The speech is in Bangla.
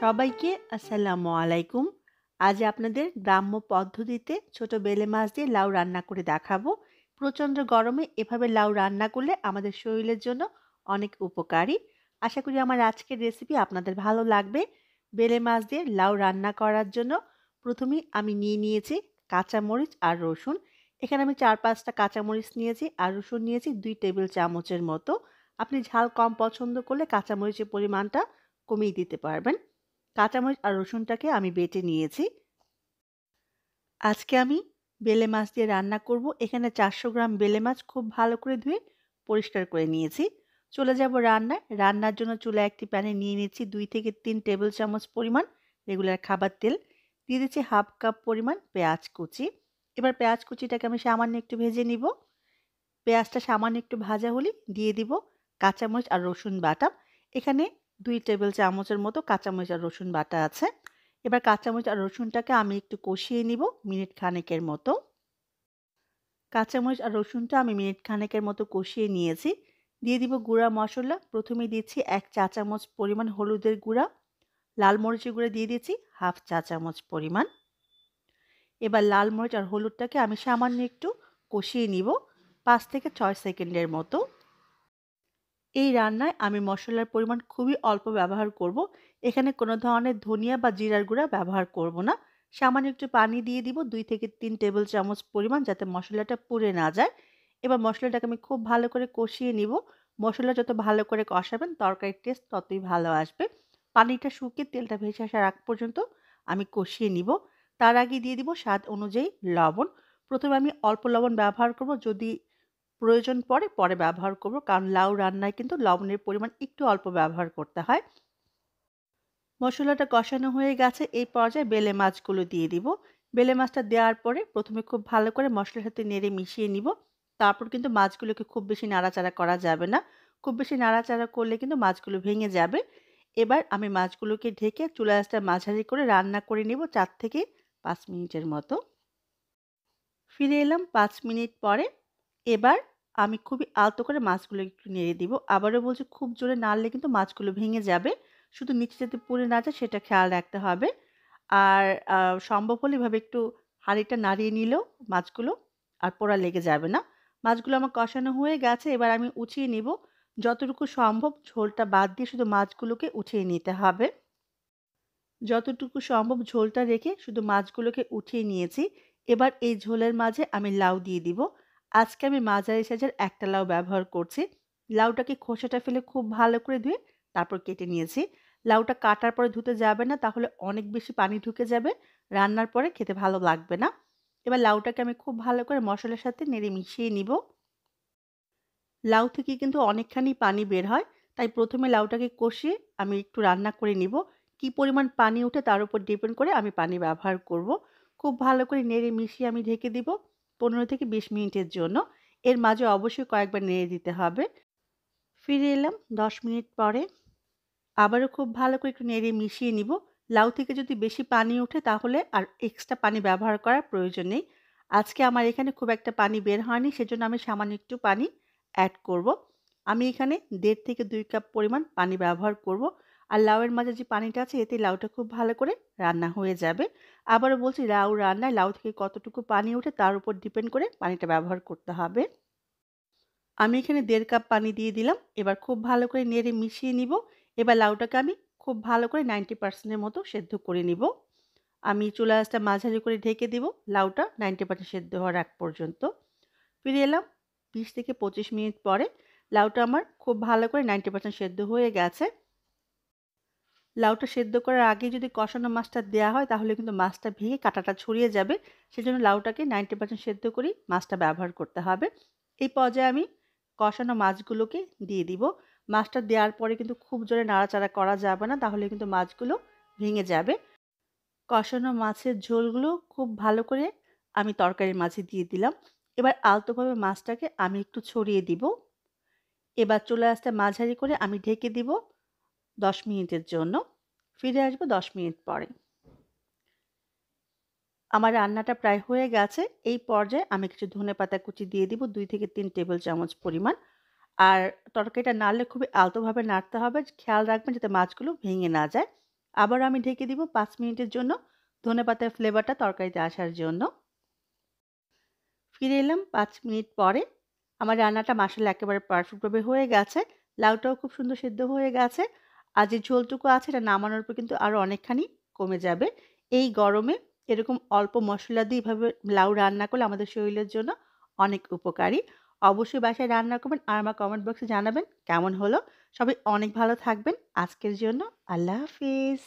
সবাইকে আসসালামু আলাইকুম। আজ আপনাদের গ্রাম্য পদ্ধতিতে ছোট বেলে মাছ দিয়ে লাউ রান্না করে দেখাবো। প্রচণ্ড গরমে এভাবে লাউ রান্না করলে আমাদের শরীরের জন্য অনেক উপকারী। আশা করি আমার আজকের রেসিপি আপনাদের ভালো লাগবে। বেলে মাছ দিয়ে লাউ রান্না করার জন্য প্রথমেই আমি নিয়েছি কাঁচামরিচ আর রসুন। এখানে আমি ৪-৫টা কাঁচামরিচ নিয়েছি আর রসুন নিয়েছি ২ টেবিল চামচের মতো। আপনি ঝাল কম পছন্দ করলে কাঁচামরিচের পরিমাণটা কমিয়ে দিতে পারবেন। কাঁচামরিচ আর রসুনটাকে আমি বেটে নিয়েছি। আজকে আমি বেলে মাছ দিয়ে রান্না করব। এখানে ৪০০ গ্রাম বেলে মাছ খুব ভালো করে ধুয়ে পরিষ্কার করে নিয়েছি। চলে যাব রান্নায়। রান্নার জন্য চুলায় একটি প্যানে নিয়ে নিচ্ছি ২ থেকে ৩ টেবিল চামচ পরিমাণ রেগুলার খাবার তেল। দিয়ে দিচ্ছি ১/২ কাপ পরিমাণ পেঁয়াজ কুচি। এবার পেঁয়াজ কুচিটাকে আমি সামান্য একটু ভেজে নিব। পেঁয়াজটা সামান্য একটু ভাজা হলেই দিয়ে দিব কাঁচামরিচ আর রসুন বাটা। এখানে ২ টেবিল চামচের মতো কাঁচামরিচ আর রসুন বাটা আছে। এবার কাঁচামরিচ আর রসুনটাকে আমি একটু কষিয়ে নিব মিনিট খানেকের মতো। কাঁচামরিচ আর রসুনটা আমি মিনিট খানেকের মতো কষিয়ে নিয়েছি। দিয়ে দিব গুঁড়া মশলা। প্রথমে দিচ্ছি ১ চা চামচ পরিমাণ হলুদের গুঁড়া, লাল মরিচের গুঁড়া দিয়ে দিচ্ছি ১/২ চা চামচ পরিমাণ। এবার লাল মরিচ আর হলুদটাকে আমি সামান্য একটু কষিয়ে নিব ৫ থেকে ৬ সেকেন্ডের মতো। এই রান্নায় আমি মশলার পরিমাণ খুবই অল্প ব্যবহার করব। এখানে কোনো ধরনের ধনিয়া বা জিরার গুঁড়া ব্যবহার করব না। সামান্য একটু পানি দিয়ে দিব ২ থেকে ৩ টেবিল চামচ পরিমাণ, যাতে মশলাটা পুড়ে না যায়। এবার মশলাটাকে আমি খুব ভালো করে কষিয়ে নিব। মশলা যত ভালো করে কষাবেন তরকারির টেস্ট ততই ভালো আসবে। পানিটা শুকিয়ে তেলটা ভেসে আসার আগ পর্যন্ত আমি কষিয়ে নিব। তার আগে দিয়ে দিব স্বাদ অনুযায়ী লবণ। প্রথমে আমি অল্প লবণ ব্যবহার করব, যদি প্রয়োজন পরে ব্যবহার করব। কারণ লাউ রান্নায় কিন্তু লবণের পরিমাণ একটু অল্প ব্যবহার করতে হয়। মসলাটা কষানো হয়ে গেছে, এই পর্যায়ে বেলে মাছগুলো দিয়ে দিব। বেলে মাছটা দেওয়ার পরে প্রথমে খুব ভালো করে মসলার সাথে নেড়ে মিশিয়ে নিব। তারপর কিন্তু মাছগুলোকে খুব বেশি নাড়াচাড়া করা যাবে না। খুব বেশি নাড়াচাড়া করলে কিন্তু মাছগুলো ভেঙে যাবে। এবার আমি মাছগুলোকে ঢেকে চুলা আঁচটা মাঝারি করে রান্না করে নিব ৪ থেকে ৫ মিনিটের মতো। ফিরে এলাম ৫ মিনিট পরে। এবার আমি খুবই আলতো করে মাছগুলো একটু নেড়ে দিব। আবারও বলছি, খুব জোরে নাড়লে কিন্তু মাছগুলো ভেঙে যাবে। শুধু নিচে যাতে পুড়ে না যায় সেটা খেয়াল রাখতে হবে। আর সম্ভব হলে এভাবে একটু হাঁড়িটা নাড়িয়ে নিলেও মাছগুলো আর পোড়া লেগে যাবে না। মাছগুলো আমার কষানো হয়ে গেছে। এবার আমি উঠিয়ে নিব। যতটুকু সম্ভব ঝোলটা বাদ দিয়ে শুধু মাছগুলোকে উঠিয়ে নিতে হবে। যতটুকু সম্ভব ঝোলটা রেখে শুধু মাছগুলোকে উঠিয়ে নিয়েছি। এবার এই ঝোলের মাঝে আমি লাউ দিয়ে দিব। আজকে আমি মাঝারি সাইজের একটা লাউ ব্যবহার করছি। লাউটাকে খোসাটা ফেলে খুব ভালো করে ধুয়ে তারপর কেটে নিয়েছি। লাউটা কাটার পরে ধুতে যাবে না, তাহলে অনেক বেশি পানি ঢুকে যাবে। রান্নার পরে খেতে ভালো লাগবে না। এবার লাউটাকে আমি খুব ভালো করে মসলার সাথে নেড়ে মিশিয়ে নিব। লাউ থেকে কিন্তু অনেকখানি পানি বের হয়। তাই প্রথমে লাউটাকে কষিয়ে আমি একটু রান্না করে নিব। কি পরিমাণ পানি ওঠে তার উপর ডিপেন্ড করে আমি পানি ব্যবহার করব। খুব ভালো করে নেড়ে মিশিয়ে আমি ঢেকে দিব ১৫ থেকে ২০ মিনিটের জন্য। এর মাঝে অবশ্যই কয়েকবার নেড়ে দিতে হবে। ফিরে এলাম ১০ মিনিট পরে। আবারও খুব ভালো করে একটু নেড়ে মিশিয়ে নিব। লাউ থেকে যদি বেশি পানি ওঠে তাহলে আর এক্সট্রা পানি ব্যবহার করার প্রয়োজন নেই। আজকে আমার এখানে খুব একটা পানি বের হয়নি, সেজন্য আমি সামান্য একটু পানি অ্যাড করব। আমি এখানে ১.৫ থেকে ২ কাপ পরিমাণ পানি ব্যবহার করব। আর লাউয়ের মাঝে যে পানিটা আছে এতে লাউটা খুব ভালো করে রান্না হয়ে যাবে। আবারও বলছি, লাউ রান্নায় লাউ থেকে কতটুকু পানি ওঠে তার উপর ডিপেন্ড করে পানিটা ব্যবহার করতে হবে। আমি এখানে ১.৫ কাপ পানি দিয়ে দিলাম। এবার খুব ভালো করে নেড়ে মিশিয়ে নিব। এবার লাউটাকে আমি খুব ভালো করে 90% এর মতো সেদ্ধ করে নিব। আমি চুলা আঁচটা মাঝারি করে ঢেকে দিব লাউটা 90% সেদ্ধ হওয়ার আগ পর্যন্ত। ফিরে এলাম ২০ থেকে ২৫ মিনিট পরে। লাউটা আমার খুব ভালো করে 90% সেদ্ধ হয়ে গেছে। লাউটা সেদ্ধ করার আগে যদি কষানো মাছটা দেয়া হয় তাহলে কিন্তু মাছটা ভেঙে কাঁটাটা ছড়িয়ে যাবে। সেজন্য লাউটাকে 90% সেদ্ধ করেই মাছটা ব্যবহার করতে হবে। এই পর্যায়ে আমি কষানো মাছগুলোকে দিয়ে দিব। মাছটা দেওয়ার পরে কিন্তু খুব জোরে নাড়াচাড়া করা যাবে না, তাহলে কিন্তু মাছগুলো ভেঙে যাবে। কষানো মাছের ঝোলগুলো খুব ভালো করে আমি তরকারির মাঝে দিয়ে দিলাম। এবার আলতোভাবে মাছটাকে আমি একটু ছড়িয়ে দিব। এবার চুলা আঁচটা মাঝারি করে আমি ঢেকে দিব ১০ মিনিটের জন্য। ফিরে আসব ১০ মিনিট পরে। আমার রান্নাটা প্রায় হয়ে গেছে। এই পর্যায়ে আমি কিছু ধনেপাতা কুচি দিয়ে দিব ২ থেকে ৩ টেবিল চামচ পরিমাণ। আর তরকারিটা নাড়লে খুবই আলতোভাবে নাড়তে হবে। খেয়াল রাখবেন যাতে মাছগুলো ভেঙে না যায়। আবারও আমি ঢেকে দিব ৫ মিনিটের জন্য ধনেপাতার ফ্লেভারটা তরকারিতে আসার জন্য। ফিরে এলাম ৫ মিনিট পরে। আমার রান্নাটা মাশাআল্লাহ একেবারে পারফেক্টভাবে হয়ে গেছে। লাউটাও খুব সুন্দর সেদ্ধ হয়ে গেছে। আর যে ঝোলটুকু আছে এটা নামানোর পর কিন্তু আরো অনেকখানি কমে যাবে। এই গরমে এরকম অল্প মসলা দিয়ে এভাবে লাউ রান্না করলে আমাদের শরীরের জন্য অনেক উপকারী। অবশ্যই বাসায় রান্না করবেন আর আমার কমেন্ট বক্সে জানাবেন কেমন হলো। সবাই অনেক ভালো থাকবেন। আজকের জন্য আল্লাহ হাফিজ।